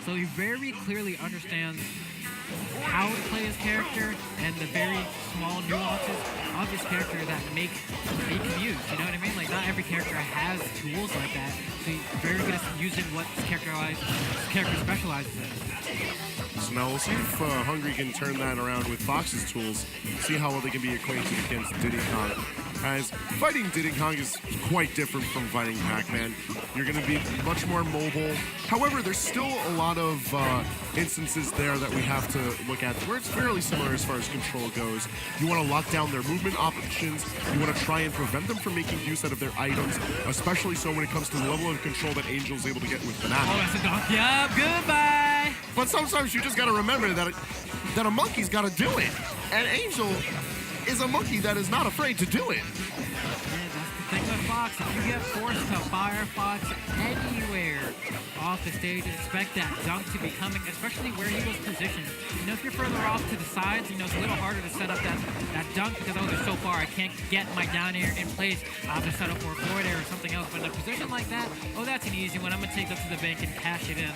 So he very clearly understands how to play his character and the very small nuances of his character that make him use. You know what I mean? Like, not every character has tools like that. So he's very good at using what his character specializes in. So now we'll see if Hungry can turn that around with Fox's tools, see how well they can be acquainted against Diddy Kong. As fighting Diddy Kong is quite different from fighting Pac-Man. You're going to be much more mobile. However, there's still a lot of instances there that we have to look at where it's fairly similar as far as control goes. You want to lock down their movement options. You want to try and prevent them from making use out of their items, especially so when it comes to the level of control that Angel's able to get with Banana. Oh, that's a donkey up. Goodbye. But sometimes you just got to remember that a monkey's got to do it. And Angel is a monkey that is not afraid to do it. Yeah, that's the thing with Fox. If you get forced to fire Fox anywhere off the stage, expect that dunk to be coming, especially where he was positioned. You know, if you're further off to the sides, you know, it's a little harder to set up that dunk because, oh, they're so far, I can't get my down air in place. I'll have to set up for a forward air or something else. But in a position like that, oh, that's an easy one. I'm going to take that to the bank and cash it in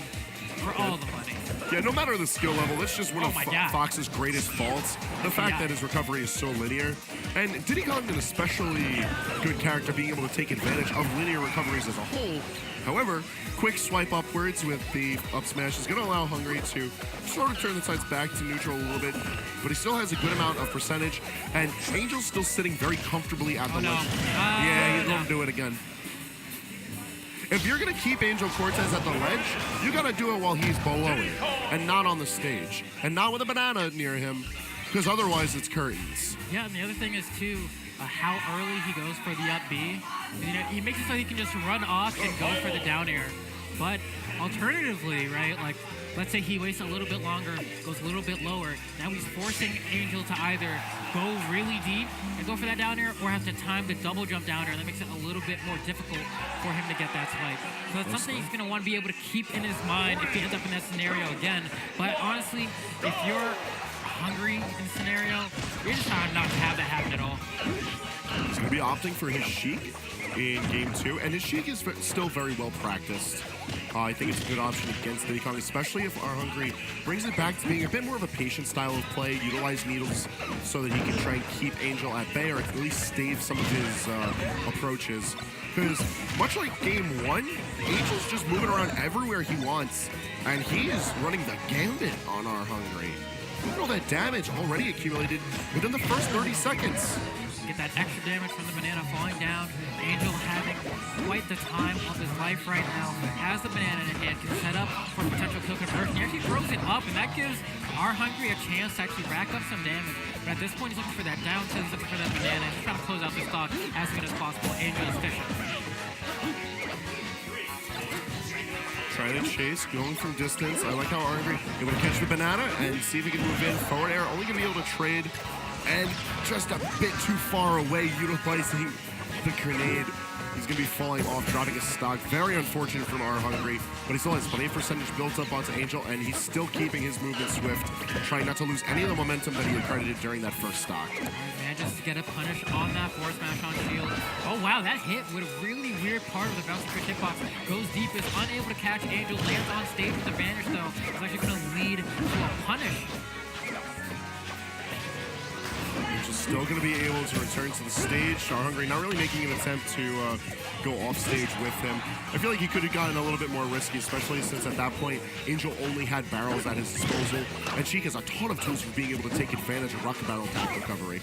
for all the money. Yeah, no matter the skill level, that's just one of Fox's greatest faults. The fact that his recovery is so linear. And Diddy Kong, an especially good character, being able to take advantage of linear recoveries as a whole. However, quick swipe upwards with the up smash is going to allow Hungry to sort of turn the sights back to neutral a little bit, but he still has a good amount of percentage, and Angel's still sitting very comfortably at the ledge. Yeah, he's going to do it again. If you're going to keep Angel Cortes at the ledge, you got to do it while he's below it and not on the stage and not with a banana near him, because otherwise it's curtains. Yeah, and the other thing is, too, how early he goes for the up B. You know, he makes it so he can just run off and go for the down air. But alternatively, right, like, let's say he waits a little bit longer, goes a little bit lower. Now he's forcing Angel to either go really deep and go for that down air or have to time the double jump down air. That makes it a little bit more difficult for him to get that swipe. So it's something he's going to want to be able to keep in his mind if he ends up in that scenario again. But honestly, if you're Hungry in scenario, you're just trying not to have that happen at all. He's going to be opting for his Sheik in Game 2, and his Sheik is still very well practiced. I think it's a good option against Diddy Kong, especially if Arhungry brings it back to being a bit more of a patient style of play, utilize needles so that he can try and keep Angel at bay or at least stave some of his approaches. Because much like Game 1, Angel's just moving around everywhere he wants, and he is running the gambit on Arhungry. Look at all that damage already accumulated within the first 30 seconds. Get that extra damage from the banana falling down. Angel having quite the time of his life right now. Has the banana in hand, can set up for potential kill conversion. He actually throws it up, and that gives Arhungry a chance to actually rack up some damage. But at this point, he's looking for that down tilt, he's looking for that banana, he's trying to close out the stock as soon as possible. Angel is fishing. Trying to chase, going from distance. I like how Arhungry able to catch the banana and see if he can move in. Forward air, only going to be able to trade. And just a bit too far away, utilizing the grenade. He's going to be falling off, dropping his stock. Very unfortunate from Arhungry, but he still has plenty of percentage built up onto Angel, and he's still keeping his movement swift, trying not to lose any of the momentum that he accredited during that first stock. All right, man, just to get a punish on that forward smash on shield. Oh, wow, that hit with a really weird part of the bouncing trick hitbox. Goes deep, is unable to catch Angel, lands on stage with advantage, though. It's actually going to lead to a punish. Still going to be able to return to the stage. Arhungry not really making an attempt to go off stage with him. I feel like he could have gotten a little bit more risky, especially since at that point, Angel only had barrels at his disposal, and Sheik has a ton of tools for being able to take advantage of rocket barrel attack recovery.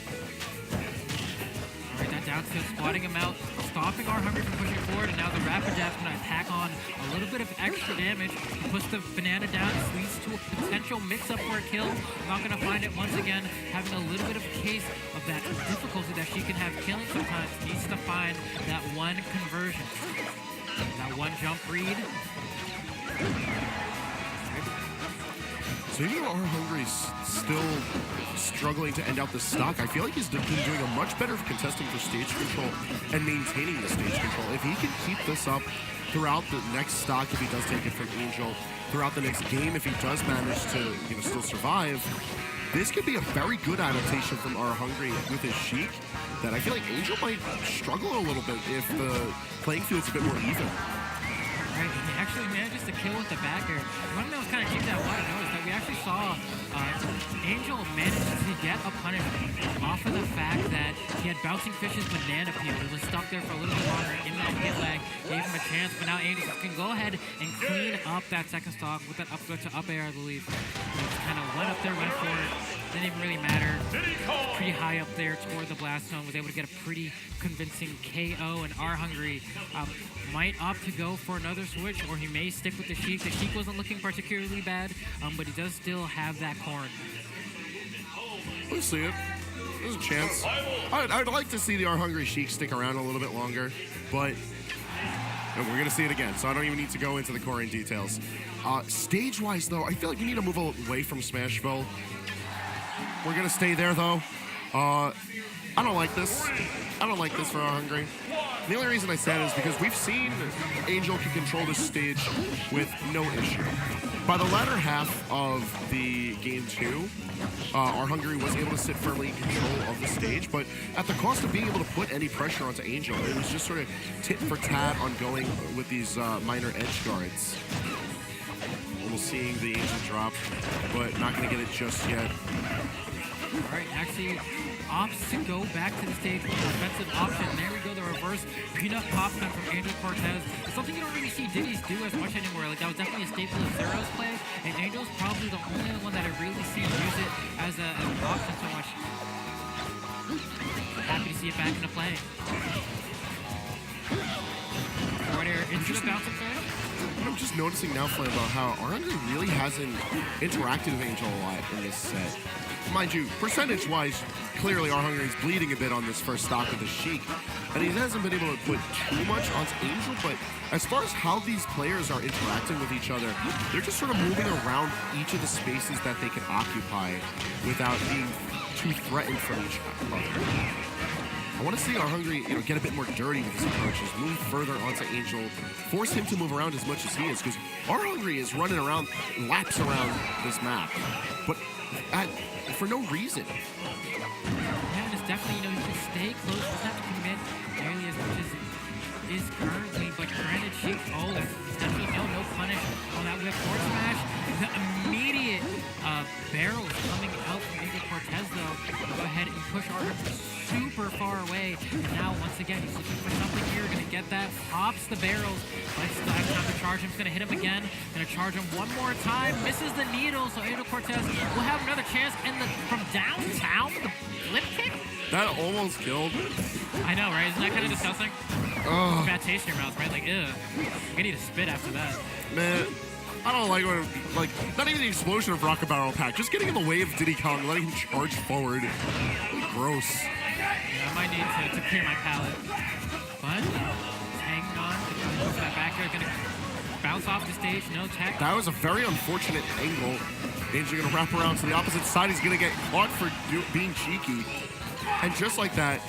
Alright, that down tilt, squatting him out, stopping Arhungry from pushing forward, and now the rapid jab's going to pack on a little bit of extra damage. He puts the banana down, leads to a potential mix-up for a kill. Not going to find it once again, having a little bit of a case of that difficulty that she can have killing sometimes. Needs to find that one conversion, that one jump read. So even though Arhungry's still struggling to end out the stock, I feel like he's been doing a much better contesting for stage control and maintaining the stage control. If he can keep this up throughout the next stock, if he does take it from Angel, throughout the next game, if he does manage to still survive, this could be a very good adaptation from Arhungry with his Sheik that I feel like Angel might struggle a little bit if the playing field's a bit more even. Right, he actually manages to kill with the back air. One that was kind saw, Angel managed to get a punish off of the fact that he had bouncing fish's banana peel. He was stuck there for a little bit longer in that hit lag, gave him a chance, but now Angel can go ahead and clean up that second stock with that up throw to up air, I believe. He kind of went up there, went for it. Didn't even really matter. Pretty high up there toward the blast zone. Was able to get a pretty convincing KO, and Arhungry might opt to go for another switch, or he may stick with the Sheik. The Sheik wasn't looking particularly bad, but he does still have that corn. We'll see it. There's a chance. I'd like to see the Arhungry Sheik stick around a little bit longer, but and we're going to see it again, so I don't even need to go into the core details. Stage-wise, though, I feel like you need to move away from Smashville. We're going to stay there, though. I don't like this. I don't like this for Arhungry. The only reason I said it is because we've seen Angel can control this stage with no issue. By the latter half of the game 2, Arhungry was able to sit firmly in control of the stage, but at the cost of being able to put any pressure onto Angel. It was just sort of tit for tat on going with these minor edge guards. Almost seeing the Angel drop, but not going to get it just yet. All right, actually opts to go back to the stage with an offensive option. There we go, the reverse peanut pop gun from Angel Cortes. It's something you don't really see Diddy's do as much anymore. Like, that was definitely a staple of Zero's play, and Angel's probably the only one that I really see use it as an option so much. Happy to see it back into play. Forward air into the bouncing fish. I'm just noticing now, Flame, about how Arhungry really hasn't interacted with Angel a lot in this set. Mind you, percentage-wise, clearly Arhungry's bleeding a bit on this first stock with the Sheik, and he hasn't been able to put too much onto Angel, but as far as how these players are interacting with each other, they're just sort of moving around each of the spaces that they can occupy without being too threatened from each other. I want to see Arhungry, get a bit more dirty with his approaches, move further onto Angel, force him to move around as much as he is, because Arhungry is running around, laps around this map, but for no reason. Yeah, and it's definitely, you can stay close, doesn't have to commit nearly as much as is currently, but granted, Sheik, there's definitely no punish on that whip forward smash. The immediate barrels coming out from Angel Cortes, though, go ahead and push Arhungry super far away. And now, once again, he's looking for something here. Gonna get that, pops the barrels, but still has time to charge him. He's gonna hit him again. Gonna charge him one more time. Misses the needle, so Angel Cortes will have another chance. And from downtown, the flip kick? That almost killed. I know, right? Isn't that kind of disgusting? Oh. Bad taste in your mouth, right? Like, ew. You're gonna need to spit after that. Man, I don't like when, not even the explosion of Rocket Barrel Pack, just getting in the way of Diddy Kong, letting him charge forward. Really gross. Yeah, I might need to clear my palate. But, hanging on. That back air gonna bounce off the stage, no tech. That was a very unfortunate angle. Angel gonna wrap around to the opposite side. He's gonna get caught for being cheeky. And just like that,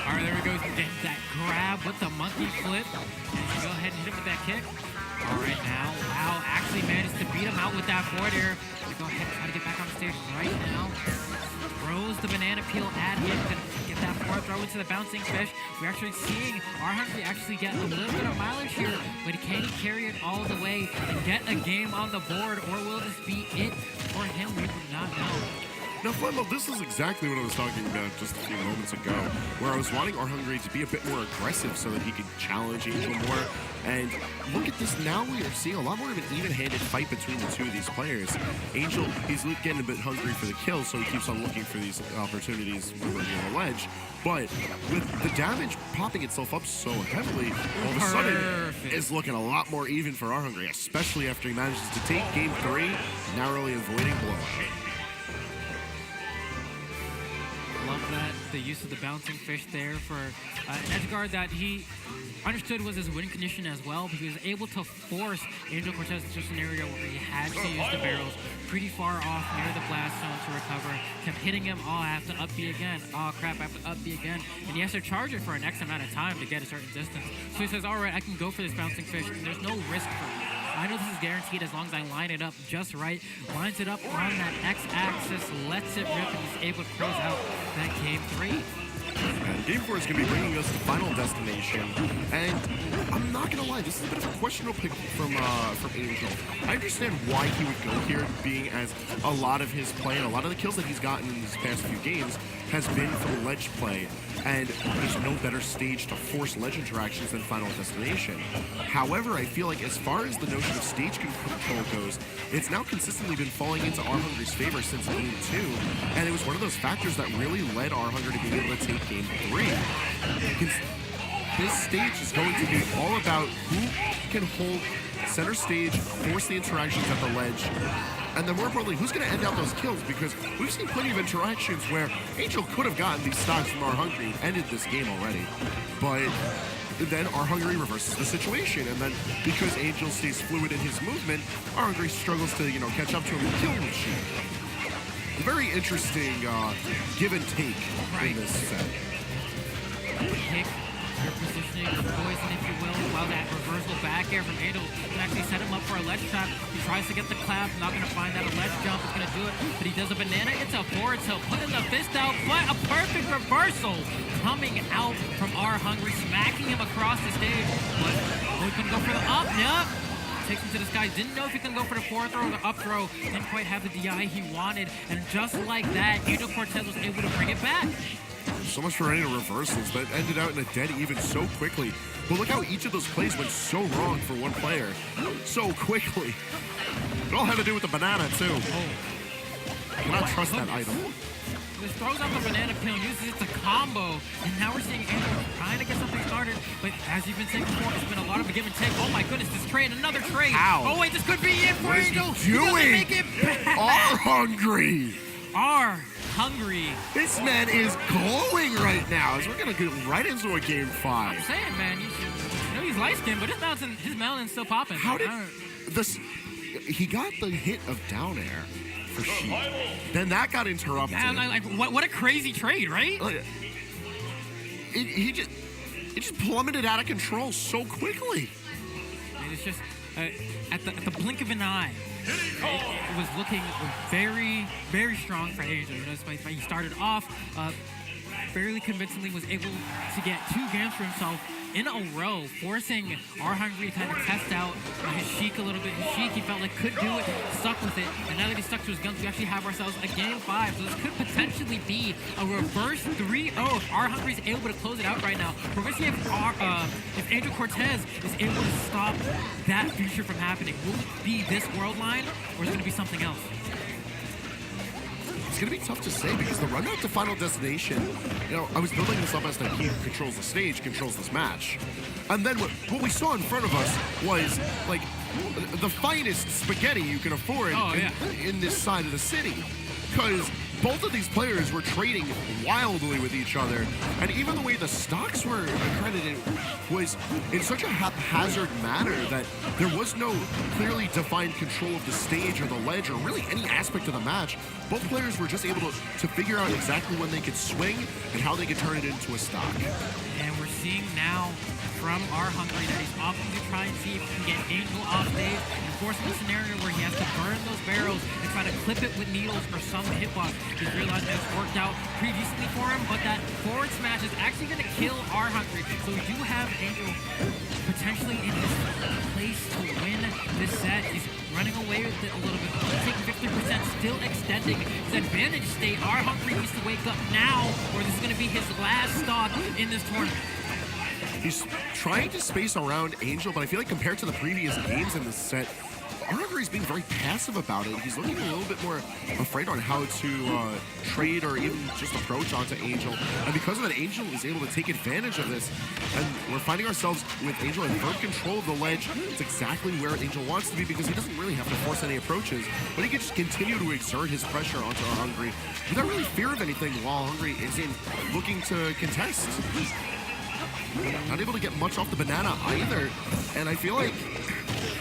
Alright, there we go. Get that grab with the monkey flip. And go ahead and hit him with that kick. Alright, now, wow, actually managed to beat him out with that forward air. Go ahead and try to get back on the stage right now. Throws the banana peel at him. Gonna get that forward throw into the bouncing fish. We're actually seeing Arhungry actually get a little bit of mileage here, but can he carry it all the way and get a game on the board, or will this be it for him? We do not know. Now, Flemmo, this is exactly what I was talking about just a few moments ago, where I was wanting Arhungry to be a bit more aggressive so that he could challenge Angel more. And look at this, now we are seeing a lot more of an even-handed fight between the two of these players. Angel, he's getting a bit hungry for the kill, so he keeps on looking for these opportunities over on the ledge. But with the damage popping itself up so heavily, all of a sudden, it's looking a lot more even for Arhungry, especially after he manages to take game 3, narrowly avoiding blowout. Love that, the use of the bouncing fish there for an edge guard that he understood was his win condition as well, because he was able to force Angel Cortes into a scenario where he had to use the barrels pretty far off near the blast zone to recover. Kept hitting him, I have to up B again. Oh crap, I have to up B again. And he has to charge it for an X amount of time to get a certain distance. So he says, all right, I can go for this bouncing fish, and there's no risk for me. I know this is guaranteed as long as I line it up just right. Lines it up on that X-axis, lets it rip, and he's able to close out that game 3. And Game 4 is going to be bringing us to Final Destination. And I'm not going to lie, this is a bit of a questionable pick from Angel. I understand why he would go here, being as a lot of his play and a lot of the kills that he's gotten in these past few games has been from ledge play. And there's no better stage to force ledge interactions than Final Destination. However, I feel like as far as the notion of stage control goes, it's now consistently been falling into Arhungry's favor since Game 2, and it was one of those factors that really led Arhungry to being able to take Game 3. This stage is going to be all about who can hold center stage, force the interactions at the ledge, and then more importantly, who's going to end out those kills, because we've seen plenty of interactions where Angel could have gotten these stocks from Arhungry and ended this game already. But then Arhungry reverses the situation, and then because Angel stays fluid in his movement, Arhungry struggles to, catch up to him and kill him with Sheik. Very interesting give and take in this set. Pick your positioning, your poison, if you will, while that reversal back air from Angel can actually set him up for a ledge trap. He tries to get the clap, not going to find that a ledge jump is going to do it, but he does a banana. It's a forward tilt, putting the fist out, but a perfect reversal coming out from Arhungry, smacking him across the stage. But he couldn't go for the up. Yep. Takes him to the sky. Didn't know if he can go for the forward throw or the up throw. Didn't quite have the DI he wanted. And just like that, Angel Cortes was able to bring it back. So much for any reversals that ended out in a dead even so quickly. But look how each of those plays went so wrong for one player so quickly. It all had to do with the banana, too. Oh. Cannot trust that item. Just throws out the banana peel, uses it to combo, and now we're seeing Angel trying to get something started. But as you've been saying before, it's been a lot of a give and take. Oh my goodness, this trade, another trade. How? Oh wait, this could be it for Angel. What is he doing? Make it back. Arhungry. Arhungry. This man is glowing right now. As we're gonna get right into a Game 5. I'm saying, man, you know he's light skinned, but his melan's still popping. How did this? He got the hit of down air for Sheik. Then that got interrupted. Yeah, like what a crazy trade, right? It just plummeted out of control so quickly. And it's just at the blink of an eye. It was looking very, very strong for Angel. He started off fairly convincingly, was able to get 2 games for himself in a row, forcing Arhungry to kind of test out his Sheik a little bit. His Sheik, he felt like could do it, stuck with it, and now that he's stuck to his guns, we actually have ourselves a Game 5. So this could potentially be a reverse 3-0 if Arhungry is able to close it out right now. We're going to see if Angel Cortes is able to stop that future from happening. Will it be this world line, or is it going to be something else? It's going to be tough to say because the run out to Final Destination, I was building this up as that he controls the stage, controls this match. And then what we saw in front of us was, like, the finest spaghetti you can afford in this side of the city. Because both of these players were trading wildly with each other, and even the way the stocks were accredited was in such a haphazard manner that there was no clearly defined control of the stage or the ledge or really any aspect of the match. Both players were just able to figure out exactly when they could swing and how they could turn it into a stock. And we're seeing now from Arhungry that he's opting to try and see if he can get Angel off stage and force him a scenario where he has to burn those barrels and try to clip it with needles or some hitbox. He's realized it's worked out pretty decently for him, but that forward smash is actually going to kill Arhungry. So we do have Angel potentially in this place to win this set. He's running away with it a little bit, taking 50%, still extending his advantage state. Arhungry needs to wake up now, or this is going to be his last stock in this tournament. He's trying to space around Angel, but I feel like compared to the previous games in this set, Arhungry's being very passive about it. He's looking a little bit more afraid on how to trade or even just approach onto Angel. And because of that, Angel is able to take advantage of this. And we're finding ourselves with Angel in firm control of the ledge. It's exactly where Angel wants to be because he doesn't really have to force any approaches, but he can just continue to exert his pressure onto Arhungry without really fear of anything while Arhungry isn't looking to contest. Not able to get much off the banana either. And I feel like,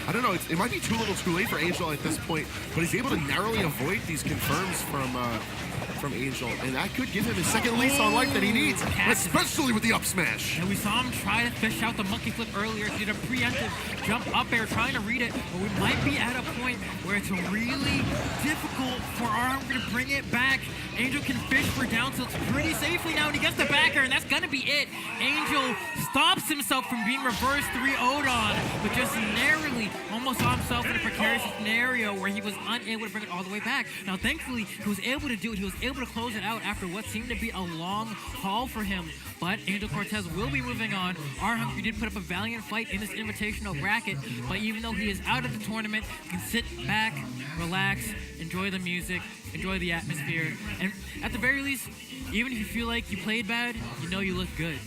I don't know, it might be too little too late for Angel at this point, but he's able to narrowly avoid these confirms from from Angel, and that could give him his second lease on life that he needs, especially with the up smash. And we saw him try to fish out the monkey flip earlier. He did a preemptive jump up air trying to read it, but we might be at a point where it's really difficult for Arhungry to bring it back. Angel can fish for down tilts pretty safely now, and he gets the back air, and that's gonna be it. Angel stops himself from being reverse 3-0'd on, but just narrowly almost saw himself in a precarious scenario where he was unable to bring it all the way back. Now, thankfully, he was able to do it. He was able to close it out after what seemed to be a long haul for him. But Angel Cortes will be moving on. Arhungry did put up a valiant fight in this invitational bracket, but even though he is out of the tournament, he can sit back, relax, enjoy the music, enjoy the atmosphere, and at the very least, even if you feel like you played bad, you know you look good.